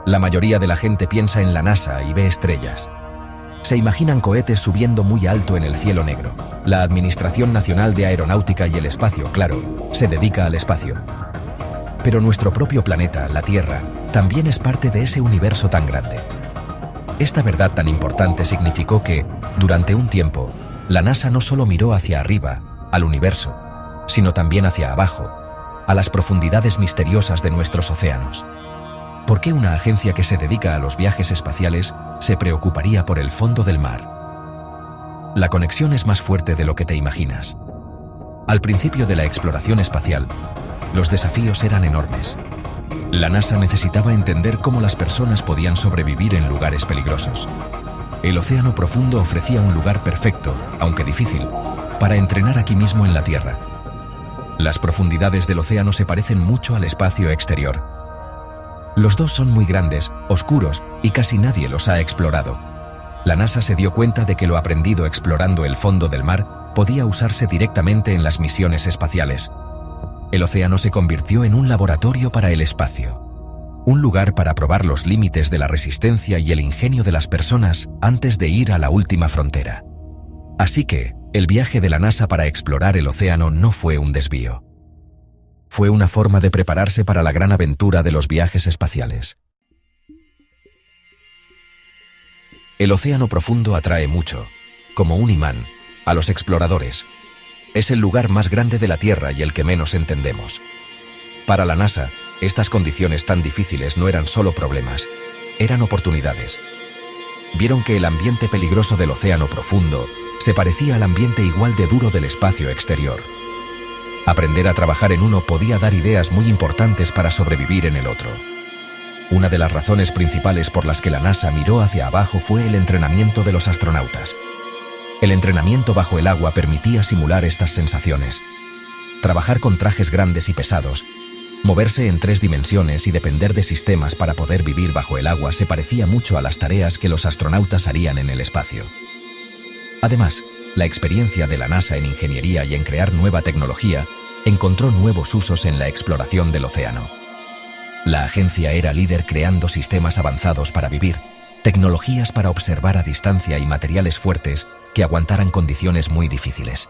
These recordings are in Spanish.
La mayoría de la gente piensa en la NASA y ve estrellas. Se imaginan cohetes subiendo muy alto en el cielo negro. La Administración Nacional de Aeronáutica y el Espacio, claro, se dedica al espacio. Pero nuestro propio planeta, la Tierra, también es parte de ese universo tan grande. Esta verdad tan importante significó que, durante un tiempo, la NASA no solo miró hacia arriba, al universo, sino también hacia abajo, a las profundidades misteriosas de nuestros océanos. ¿Por qué una agencia que se dedica a los viajes espaciales se preocuparía por el fondo del mar? La conexión es más fuerte de lo que te imaginas. Al principio de la exploración espacial, los desafíos eran enormes. La NASA necesitaba entender cómo las personas podían sobrevivir en lugares peligrosos. El océano profundo ofrecía un lugar perfecto, aunque difícil, para entrenar aquí mismo en la Tierra. Las profundidades del océano se parecen mucho al espacio exterior. Los dos son muy grandes, oscuros, y casi nadie los ha explorado. La NASA se dio cuenta de que lo aprendido explorando el fondo del mar podía usarse directamente en las misiones espaciales. El océano se convirtió en un laboratorio para el espacio. Un lugar para probar los límites de la resistencia y el ingenio de las personas antes de ir a la última frontera. Así que, el viaje de la NASA para explorar el océano no fue un desvío. Fue una forma de prepararse para la gran aventura de los viajes espaciales. El océano profundo atrae mucho, como un imán, a los exploradores. Es el lugar más grande de la Tierra y el que menos entendemos. Para la NASA, estas condiciones tan difíciles no eran solo problemas, eran oportunidades. Vieron que el ambiente peligroso del océano profundo se parecía al ambiente igual de duro del espacio exterior. Aprender a trabajar en uno podía dar ideas muy importantes para sobrevivir en el otro. Una de las razones principales por las que la NASA miró hacia abajo fue el entrenamiento de los astronautas. El entrenamiento bajo el agua permitía simular estas sensaciones. Trabajar con trajes grandes y pesados, moverse en 3 dimensiones y depender de sistemas para poder vivir bajo el agua se parecía mucho a las tareas que los astronautas harían en el espacio. Además, la experiencia de la NASA en ingeniería y en crear nueva tecnología encontró nuevos usos en la exploración del océano. La agencia era líder creando sistemas avanzados para vivir, tecnologías para observar a distancia y materiales fuertes que aguantaran condiciones muy difíciles.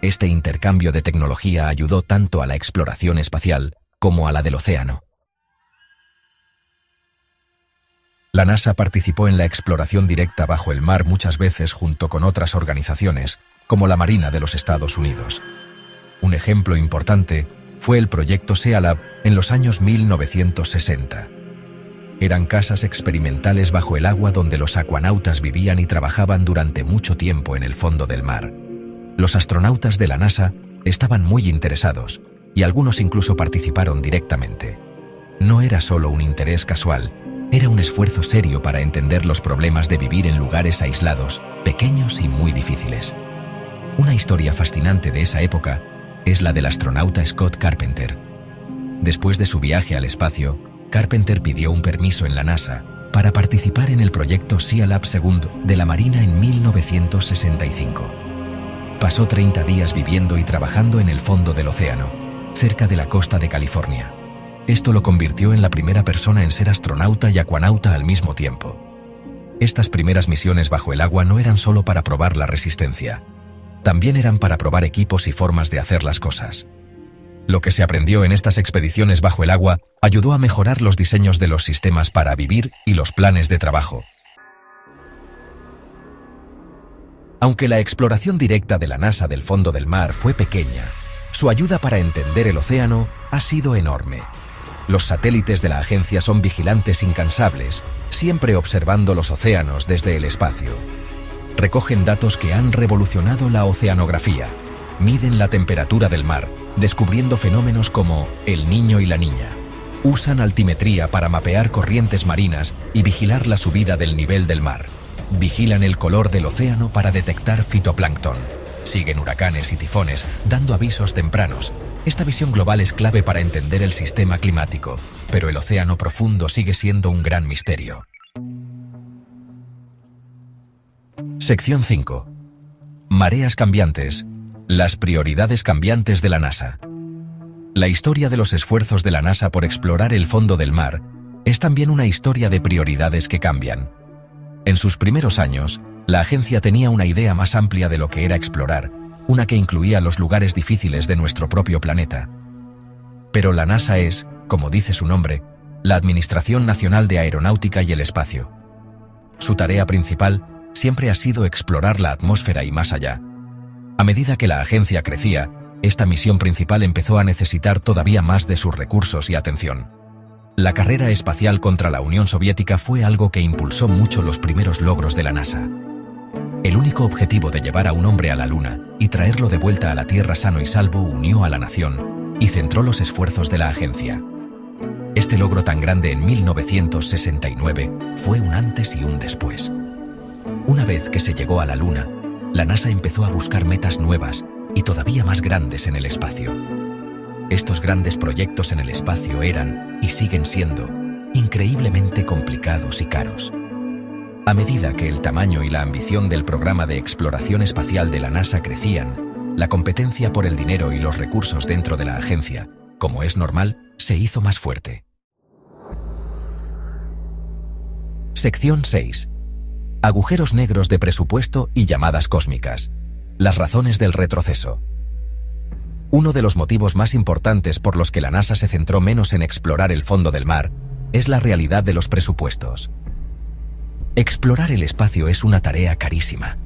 Este intercambio de tecnología ayudó tanto a la exploración espacial como a la del océano. La NASA participó en la exploración directa bajo el mar muchas veces junto con otras organizaciones, como la Marina de los Estados Unidos. Un ejemplo importante fue el proyecto SEALAB en los años 1960. Eran casas experimentales bajo el agua donde los acuanautas vivían y trabajaban durante mucho tiempo en el fondo del mar. Los astronautas de la NASA estaban muy interesados y algunos incluso participaron directamente. No era solo un interés casual, era un esfuerzo serio para entender los problemas de vivir en lugares aislados, pequeños y muy difíciles. Una historia fascinante de esa época es la del astronauta Scott Carpenter. Después de su viaje al espacio, Carpenter pidió un permiso en la NASA para participar en el proyecto SEALAB II de la Marina en 1965. Pasó 30 días viviendo y trabajando en el fondo del océano, cerca de la costa de California. Esto lo convirtió en la primera persona en ser astronauta y acuanauta al mismo tiempo. Estas primeras misiones bajo el agua no eran solo para probar la resistencia, también eran para probar equipos y formas de hacer las cosas. Lo que se aprendió en estas expediciones bajo el agua ayudó a mejorar los diseños de los sistemas para vivir y los planes de trabajo. Aunque la exploración directa de la NASA del fondo del mar fue pequeña, su ayuda para entender el océano ha sido enorme. Los satélites de la agencia son vigilantes incansables, siempre observando los océanos desde el espacio. Recogen datos que han revolucionado la oceanografía, miden la temperatura del mar, descubriendo fenómenos como el Niño y la Niña. Usan altimetría para mapear corrientes marinas y vigilar la subida del nivel del mar. Vigilan el color del océano para detectar fitoplancton. Siguen huracanes y tifones, dando avisos tempranos. Esta visión global es clave para entender el sistema climático, pero el océano profundo sigue siendo un gran misterio. Sección 5. Mareas cambiantes. Las prioridades cambiantes de la NASA. La historia de los esfuerzos de la NASA por explorar el fondo del mar es también una historia de prioridades que cambian. En sus primeros años, la agencia tenía una idea más amplia de lo que era explorar, una que incluía los lugares difíciles de nuestro propio planeta. Pero la NASA es, como dice su nombre, la Administración Nacional de Aeronáutica y el Espacio. Su tarea principal siempre ha sido explorar la atmósfera y más allá. A medida que la agencia crecía, esta misión principal empezó a necesitar todavía más de sus recursos y atención. La carrera espacial contra la Unión Soviética fue algo que impulsó mucho los primeros logros de la NASA. El único objetivo de llevar a un hombre a la Luna y traerlo de vuelta a la Tierra sano y salvo unió a la nación y centró los esfuerzos de la agencia. Este logro tan grande en 1969 fue un antes y un después. Una vez que se llegó a la Luna, la NASA empezó a buscar metas nuevas y todavía más grandes en el espacio. Estos grandes proyectos en el espacio eran, y siguen siendo, increíblemente complicados y caros. A medida que el tamaño y la ambición del programa de exploración espacial de la NASA crecían, la competencia por el dinero y los recursos dentro de la agencia, como es normal, se hizo más fuerte. Sección 6. Agujeros negros de presupuesto y llamadas cósmicas. Las razones del retroceso. Uno de los motivos más importantes por los que la NASA se centró menos en explorar el fondo del mar es la realidad de los presupuestos. Explorar el espacio es una tarea carísima.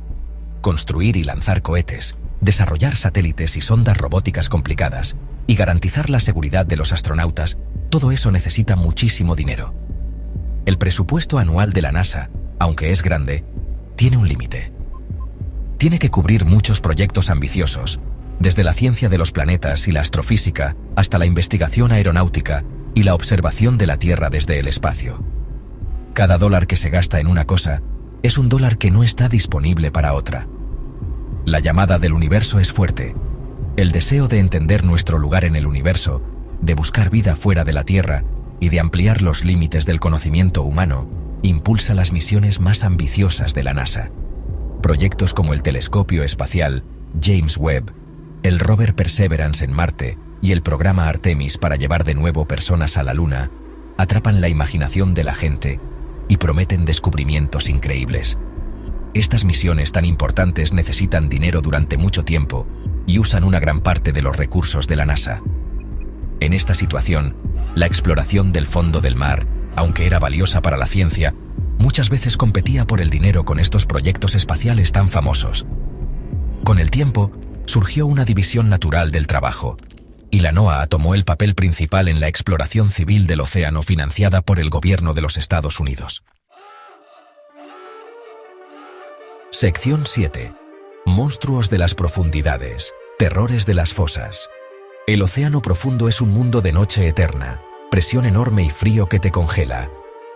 Construir y lanzar cohetes, desarrollar satélites y sondas robóticas complicadas y garantizar la seguridad de los astronautas, todo eso necesita muchísimo dinero. El presupuesto anual de la NASA, aunque es grande, tiene un límite. Tiene que cubrir muchos proyectos ambiciosos, desde la ciencia de los planetas y la astrofísica hasta la investigación aeronáutica y la observación de la Tierra desde el espacio. Cada dólar que se gasta en una cosa es un dólar que no está disponible para otra. La llamada del universo es fuerte. El deseo de entender nuestro lugar en el universo, de buscar vida fuera de la Tierra y de ampliar los límites del conocimiento humano, impulsa las misiones más ambiciosas de la NASA. Proyectos como el telescopio espacial James Webb, el rover Perseverance en Marte y el programa Artemis para llevar de nuevo personas a la Luna atrapan la imaginación de la gente y prometen descubrimientos increíbles. Estas misiones tan importantes necesitan dinero durante mucho tiempo y usan una gran parte de los recursos de la NASA. En esta situación, la exploración del fondo del mar, aunque era valiosa para la ciencia, muchas veces competía por el dinero con estos proyectos espaciales tan famosos. Con el tiempo, surgió una división natural del trabajo, y la NOAA tomó el papel principal en la exploración civil del océano financiada por el gobierno de los Estados Unidos. Sección 7. Monstruos de las profundidades, terrores de las fosas. El océano profundo es un mundo de noche eterna, presión enorme y frío que te congela.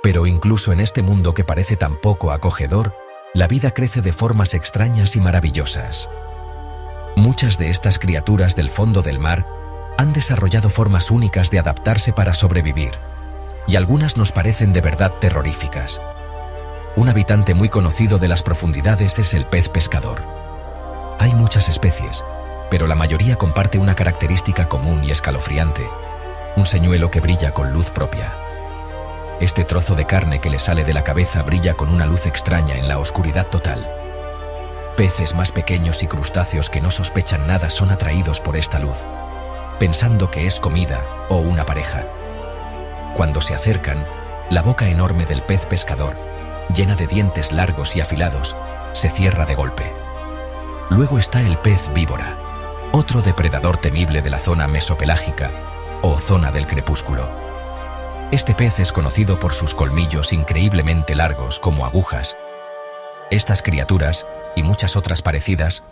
Pero incluso en este mundo que parece tan poco acogedor, la vida crece de formas extrañas y maravillosas. Muchas de estas criaturas del fondo del mar han desarrollado formas únicas de adaptarse para sobrevivir, y algunas nos parecen de verdad terroríficas. Un habitante muy conocido de las profundidades es el pez pescador. Hay muchas especies, pero la mayoría comparte una característica común y escalofriante: un señuelo que brilla con luz propia. Este trozo de carne que le sale de la cabeza brilla con una luz extraña en la oscuridad total. Peces más pequeños y crustáceos que no sospechan nada son atraídos por esta luz, pensando que es comida o una pareja. Cuando se acercan, la boca enorme del pez pescador, llena de dientes largos y afilados, se cierra de golpe. Luego está el pez víbora, otro depredador temible de la zona mesopelágica o zona del crepúsculo. Este pez es conocido por sus colmillos increíblemente largos como agujas. Estas criaturas, y muchas otras parecidas,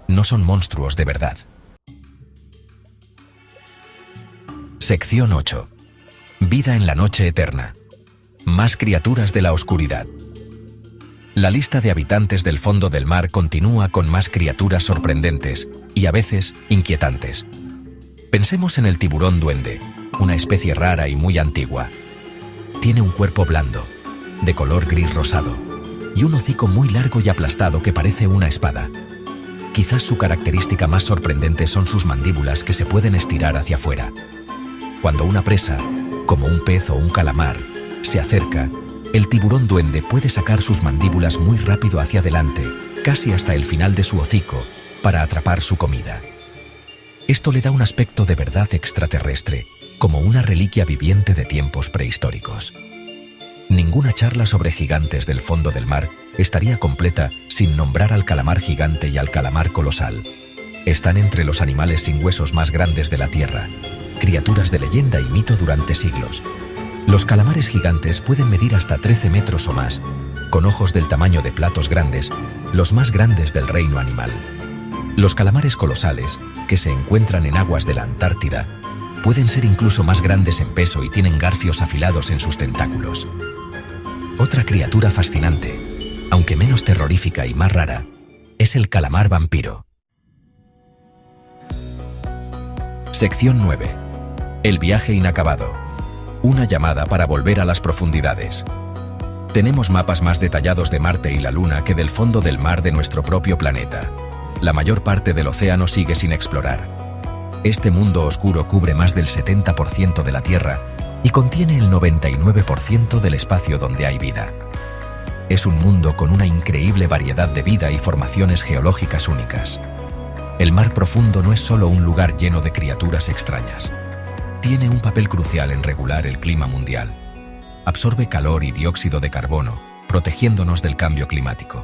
no son monstruos de verdad. Sección 8. Vida en la noche eterna. Más criaturas de la oscuridad. La lista de habitantes del fondo del mar continúa con más criaturas sorprendentes y a veces inquietantes. Pensemos en el tiburón duende, una especie rara y muy antigua. Tiene un cuerpo blando, de color gris rosado, y un hocico muy largo y aplastado que parece una espada. Quizás su característica más sorprendente son sus mandíbulas que se pueden estirar hacia afuera. Cuando una presa, como un pez o un calamar, Se acerca. El tiburón duende puede sacar sus mandíbulas muy rápido hacia adelante, casi hasta el final de su hocico, para atrapar su comida. Esto le da un aspecto de verdad extraterrestre, como una reliquia viviente de tiempos prehistóricos. Ninguna charla sobre gigantes del fondo del mar estaría completa sin nombrar al calamar gigante y al calamar colosal. Están entre los animales sin huesos más grandes de la Tierra, criaturas de leyenda y mito durante siglos. Los calamares gigantes pueden medir hasta 13 metros o más, con ojos del tamaño de platos grandes, los más grandes del reino animal. Los calamares colosales, que se encuentran en aguas de la Antártida, pueden ser incluso más grandes en peso y tienen garfios afilados en sus tentáculos. Otra criatura fascinante, aunque menos terrorífica y más rara, es el calamar vampiro. Sección 9. El viaje inacabado. Una llamada para volver a las profundidades. Tenemos mapas más detallados de Marte y la Luna que del fondo del mar de nuestro propio planeta. La mayor parte del océano sigue sin explorar. Este mundo oscuro cubre más del 70% de la Tierra y contiene el 99% del espacio donde hay vida. Es un mundo con una increíble variedad de vida y formaciones geológicas únicas. El mar profundo no es solo un lugar lleno de criaturas extrañas. Tiene un papel crucial en regular el clima mundial. Absorbe calor y dióxido de carbono, protegiéndonos del cambio climático.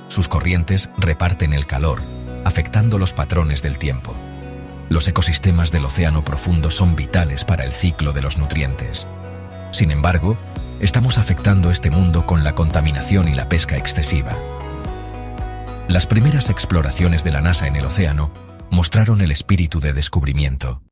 Sus corrientes reparten el calor, afectando los patrones del tiempo. Los ecosistemas del océano profundo son vitales para el ciclo de los nutrientes. Sin embargo, estamos afectando este mundo con la contaminación y la pesca excesiva. Las primeras exploraciones de la NASA en el océano mostraron el espíritu de descubrimiento.